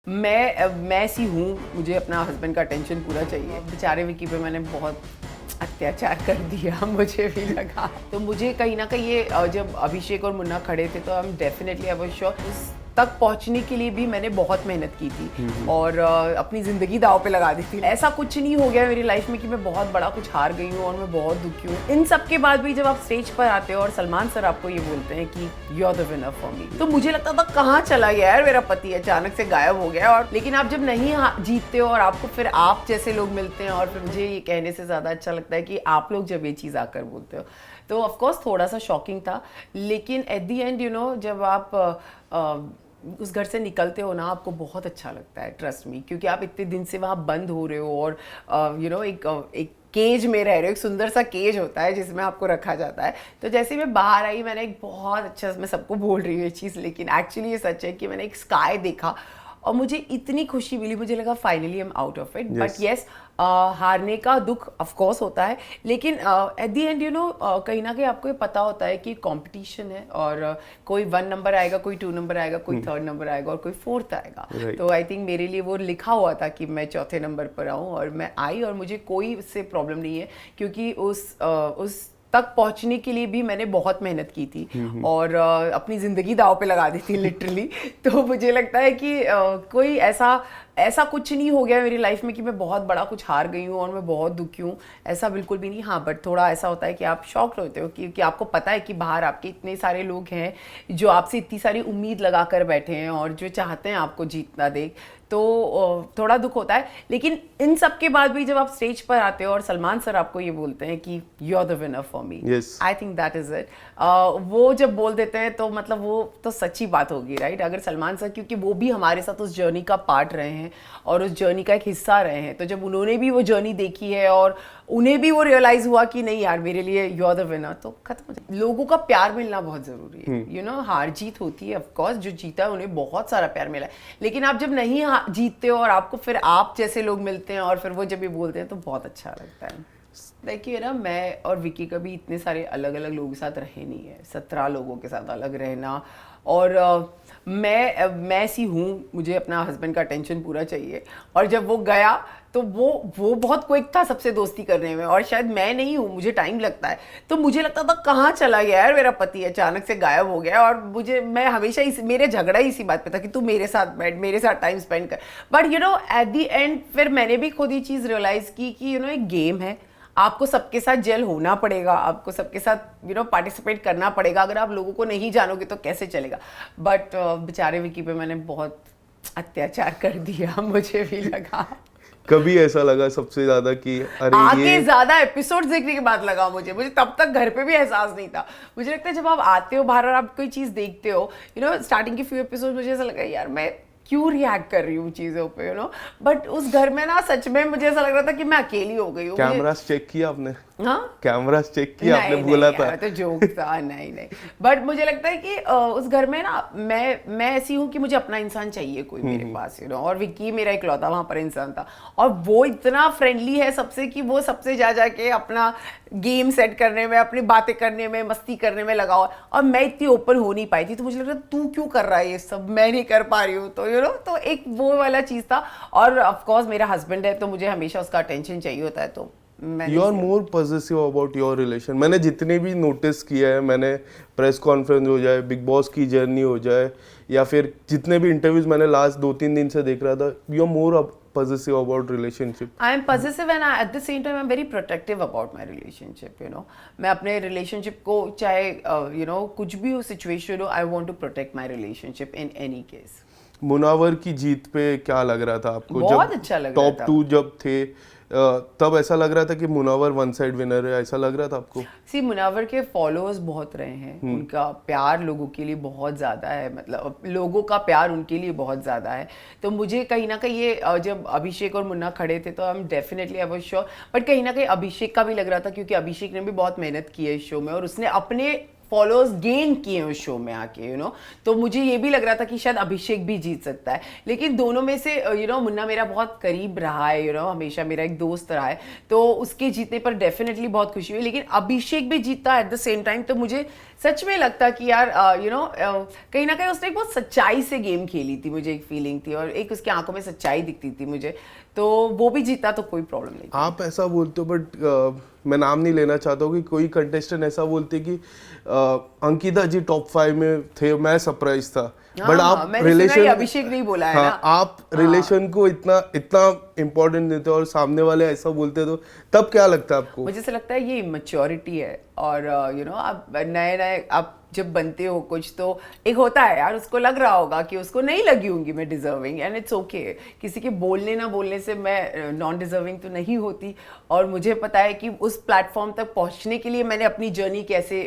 मैं ऐसी हूँ, मुझे अपना हस्बैंड का अटेंशन पूरा चाहिए। बेचारे विकी पे मैंने बहुत अत्याचार कर दिया, मुझे भी लगा। तो मुझे कहीं ना कहीं ये जब अभिषेक और मुन्ना खड़े थे तो I am definitely I was sure उस तक पहुंचने के लिए भी मैंने बहुत मेहनत की थी और अपनी ज़िंदगी दांव पे लगा दी थी। ऐसा कुछ नहीं हो गया मेरी लाइफ में कि मैं बहुत बड़ा कुछ हार गई हूँ और मैं बहुत दुखी हूँ। इन सब के बाद भी जब आप स्टेज पर आते हो और सलमान सर आपको ये बोलते हैं कि you are the winner for me, तो मुझे लगता था कहाँ चला गया यार मेरा पति, अचानक से गायब हो गया। और लेकिन आप जब नहीं जीतते हो और आपको फिर आप जैसे लोग मिलते हैं, और फिर मुझे ये कहने से ज़्यादा अच्छा लगता है कि आप लोग जब ये चीज़ आकर बोलते हो, तो ऑफकोर्स थोड़ा सा शॉकिंग था। लेकिन at the and you know, जब आप उस घर से निकलते हो ना, आपको बहुत अच्छा लगता है, ट्रस्ट मी, क्योंकि आप इतने दिन से वहाँ बंद हो रहे हो और यू नो एक केज में रह रहे हो। एक सुंदर सा केज होता है जिसमें आपको रखा जाता है। तो जैसे मैं बाहर आई, मैंने एक बहुत अच्छा, मैं सबको बोल रही हूँ ये चीज़, लेकिन एक्चुअली ये सच है कि मैंने एक स्काई देखा और मुझे इतनी खुशी मिली, मुझे लगा finally I am out of it. But yes, हारने का दुख ऑफ कोर्स होता है, लेकिन at the and you know कहीं ना कहीं आपको ये पता होता है कि कंपटीशन है और कोई 1 नंबर आएगा, कोई 2 नंबर आएगा, कोई 3rd नंबर आएगा और कोई 4th आएगा। तो आई थिंक मेरे लिए वो लिखा हुआ था कि मैं 4थे नंबर पर आऊँ, और मैं आई और मुझे कोई इससे प्रॉब्लम नहीं है, क्योंकि उस तक पहुंचने के लिए भी मैंने बहुत मेहनत की थी और अपनी ज़िंदगी दांव पे लगा दी थी लिटरली। तो मुझे लगता है कि कोई ऐसा कुछ नहीं हो गया मेरी लाइफ में कि मैं बहुत बड़ा कुछ हार गई हूँ और मैं बहुत दुखी हूँ, ऐसा बिल्कुल भी नहीं। हाँ, बट थोड़ा ऐसा होता है कि आप शॉक्ड होते हो क्योंकि आपको पता है कि बाहर आपके इतने सारे लोग हैं जो आपसे इतनी सारी उम्मीद लगा कर बैठे हैं और जो चाहते हैं आपको जीतना देख, तो थोड़ा दुख होता है। लेकिन इन सब के बाद भी जब आप स्टेज पर आते हो और सलमान सर आपको ये बोलते हैं कि you are the winner for me, I think that is it. वो जब बोल देते हैं तो मतलब वो तो सच्ची बात होगी, राइट? अगर सलमान सर, क्योंकि वो भी हमारे साथ उस जर्नी का पार्ट रहे हैं और उस जर्नी का एक हिस्सा रहे हैं, तो जब उन्होंने भी वो जर्नी देखी है और उन्हें भी वो रियलाइज हुआ कि नहीं यार मेरे लिए यू आर द विनर, तो खत्म हो जाए। लोगों का प्यार मिलना बहुत जरूरी है, यू नो। हार जीत होती है, ऑफ कोर्स जो जीता है उन्हें बहुत सारा प्यार मिला है, लेकिन आप जब नहीं जीतते हो और आपको फिर आप जैसे लोग मिलते हैं और फिर वो जब ये बोलते हैं तो बहुत अच्छा लगता है। देखिए ना, मैं और विकी कभी इतने सारे अलग अलग लोगों के साथ रहे नहीं है, 17 लोगों के साथ अलग रहना, और मैं ऐसी हूँ, मुझे अपना हस्बैंड का अटेंशन पूरा चाहिए। और जब वो गया तो वो बहुत क्विक था सबसे दोस्ती करने में, और शायद मैं नहीं हूँ, मुझे टाइम लगता है। तो मुझे लगता था कहाँ चला गया यार मेरा पति, अचानक से गायब हो गया। और मैं हमेशा मेरे झगड़ा ही इसी बात पे था कि तू मेरे साथ बैठ, मेरे साथ टाइम स्पेंड कर। But you know at the and फिर मैंने भी खुद ही चीज़ रियलाइज़ की कि यू नो एक गेम है, आपको सबके साथ जेल होना पड़ेगा, आपको सबके साथ यू नो पार्टिसिपेट करना पड़ेगा। अगर आप लोगों को नहीं जानोगे तो कैसे चलेगा। बट बेचारे विकी पे मैंने बहुत अत्याचार कर दिया, मुझे भी लगा। कभी ऐसा लगा सबसे ज्यादा कि अरे आगे ज्यादा एपिसोड देखने के बाद लगा मुझे तब तक घर पे भी एहसास नहीं था। मुझे लगता है जब आप आते हो बाहर और आप कोई चीज देखते हो, यू नो स्टार्टिंग के फ्यू एपिसोड मुझे ऐसा लगा यार मैं क्यों रिएक्ट कर रही हूँ चीजों पे, यू नो। बट उस घर में ना सच में मुझे ऐसा लग रहा था कि मैं अकेली हो गई हूँ। कैमरास चेक किया आपने? हाँ, कैमरास चेक किया आपने? बोला था तो जोक था। नहीं, बट मुझे लगता है कि उस घर में ना मैं ऐसी हूँ कि मुझे अपना इंसान चाहिए कोई मेरे पास, यू नो। और विक्की मेरा इकलौता वहाँ पर इंसान था, और वो इतना फ्रेंडली है सबसे कि वो सबसे जा के अपना गेम सेट करने में, अपनी बातें करने में, मस्ती करने में लगा हुआ। और मैं इतनी ओपन हो नहीं पाई थी, तो मुझे लग रहा तू क्यों कर रहा है ये सब, मैं नहीं कर पा रही हूँ, तो यू नो। तो एक वो वाला चीज़ था। और ऑफकोर्स मेरा हस्बैंड है तो मुझे हमेशा उसका अटेंशन चाहिए होता है, तो you are more positive about your relation. मैंने जितने भी नोटिस किया है, मैंने प्रेस कॉन्फ्रेंस हो जाए, बिग बॉस की जर्नी हो जाए, या फिर जितने भी इंटरव्यूज मैंने लास्ट 2-3 दिन से देख रहा था, you are more possessive about relationship. I am possessive and at the same time I'm very protective about my relationship, you know. मैं अपने relationship को चाहे you know कुछ भी हो situation हो, I want to protect my relationship in any case. Munawar की जीत पे क्या लग रहा था आपको? बहुत अच्छा लग रहा था। टॉप 2 जब थे तब ऐसा लग रहा था कि मुनावर वन साइड विनर है, ऐसा लग रहा था आपको? सी, मुनावर के फॉलोअर्स बहुत रहे हैं, उनका प्यार लोगों के लिए बहुत ज़्यादा है, मतलब लोगों का प्यार उनके लिए बहुत ज़्यादा है। तो मुझे कहीं ना कहीं ये जब अभिषेक और मुन्ना खड़े थे तो I am definitely I was sure. But कहीं ना कहीं अभिषेक का भी लग रहा था, क्योंकि अभिषेक ने भी बहुत मेहनत की है इस शो में और उसने अपने फॉलोअर्स गेन किए उस शो में आके, तो मुझे ये भी लग रहा था कि शायद अभिषेक भी जीत सकता है, लेकिन दोनों में से मुन्ना मेरा बहुत करीब रहा है, हमेशा मेरा एक दोस्त रहा है, तो उसके जीतने पर डेफिनेटली बहुत खुशी हुई, लेकिन अभिषेक भी जीता एट द सेम टाइम, तो मुझे सच में लगता कि यार कहीं ना कहीं उसने एक बहुत सच्चाई से गेम खेली थी, मुझे एक फीलिंग थी और एक उसकी आंखों में सच्चाई दिखती थी मुझे, तो वो भी जीता तो कोई प्रॉब्लम नहीं। आप ऐसा बोलते हो, बट मैं नाम नहीं लेना चाहता हूँ कि कोई कंटेस्टेंट ऐसा बोलते कि अंकिता जी टॉप 5 में थे, मैं सरप्राइज था, बट आप रिलेशन, अभिषेक नहीं बोला है ना, आप रिलेशन को इतना इम्पोर्टेंट देते हो और सामने वाले ऐसा बोलते तो तब क्या लगता है आपको? मुझे ऐसा लगता है ये मैच्योरिटी है, और आप नए आप जब बनते हो कुछ तो एक होता है यार, उसको लग रहा होगा कि उसको नहीं लगी होंगी मैं डिजर्विंग, एंड इट्स ओके, किसी के बोलने ना बोलने से मैं नॉन डिजर्विंग तो नहीं होती, और मुझे पता है कि उस प्लेटफॉर्म तक पहुंचने के लिए मैंने अपनी जर्नी कैसे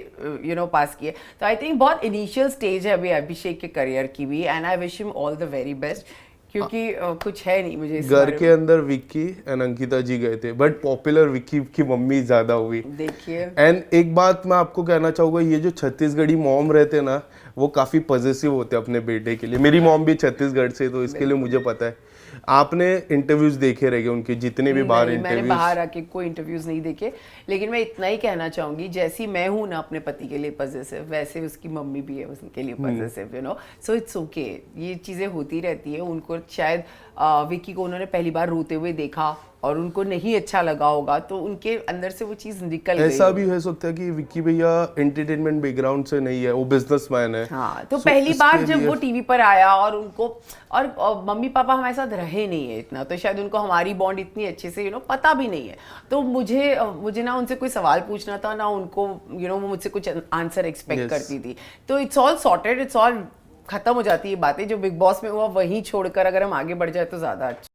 पास की है, तो आई थिंक बहुत इनिशियल स्टेज है अभी अभिषेक के करियर की भी, and I wish him all the very best, क्योंकि कुछ है नहीं मुझे घर के अंदर विक्की एंड अंकिता जी गए थे, बट पॉपुलर विक्की की मम्मी ज्यादा हुई, देखिए। एंड एक बात मैं आपको कहना चाहूंगा, ये जो छत्तीसगढ़ी मॉम रहते ना, वो काफी पॉजिटिव होते हैं अपने बेटे के लिए। मेरी मॉम भी छत्तीसगढ़ से, तो इसके लिए मुझे पता है। आपने इंटरव्यूज देखे रहेंगे उनके, जितने भी बाहर इंटरव्यूज? मैंने बाहर आके कोई इंटरव्यूज नहीं देखे, लेकिन मैं इतना ही कहना चाहूंगी, जैसी मैं हूं ना अपने पति के लिए पॉजिटिव, वैसे उसकी मम्मी भी है उसके लिए पॉजिटिव, सो इट्स ओके, ये चीजें होती रहती है। उनको शायद विक्की को उन्होंने पहली बार रोते हुए देखा और उनको नहीं अच्छा लगा होगा, तो उनके अंदर से वो चीज निकल गई। ऐसा भी हो सकता है कि विक्की भैया एंटरटेनमेंट बैकग्राउंड से नहीं है, वो बिजनेसमैन है। हाँ, तो पहली बार जब वो टीवी पर आया और उनको और मम्मी पापा हमारे साथ रहे नहीं है इतना, तो शायद उनको हमारी बॉन्ड इतनी अच्छे से पता भी नहीं है, तो मुझे ना उनसे कोई सवाल पूछना था ना उनको, वो मुझसे कुछ आंसर एक्सपेक्ट करती थी, तो it's all sorted, it's all खत्म हो जाती है बातें। जो बिग बॉस में हुआ वहीं छोड़कर अगर हम आगे बढ़ जाए तो ज्यादा अच्छा।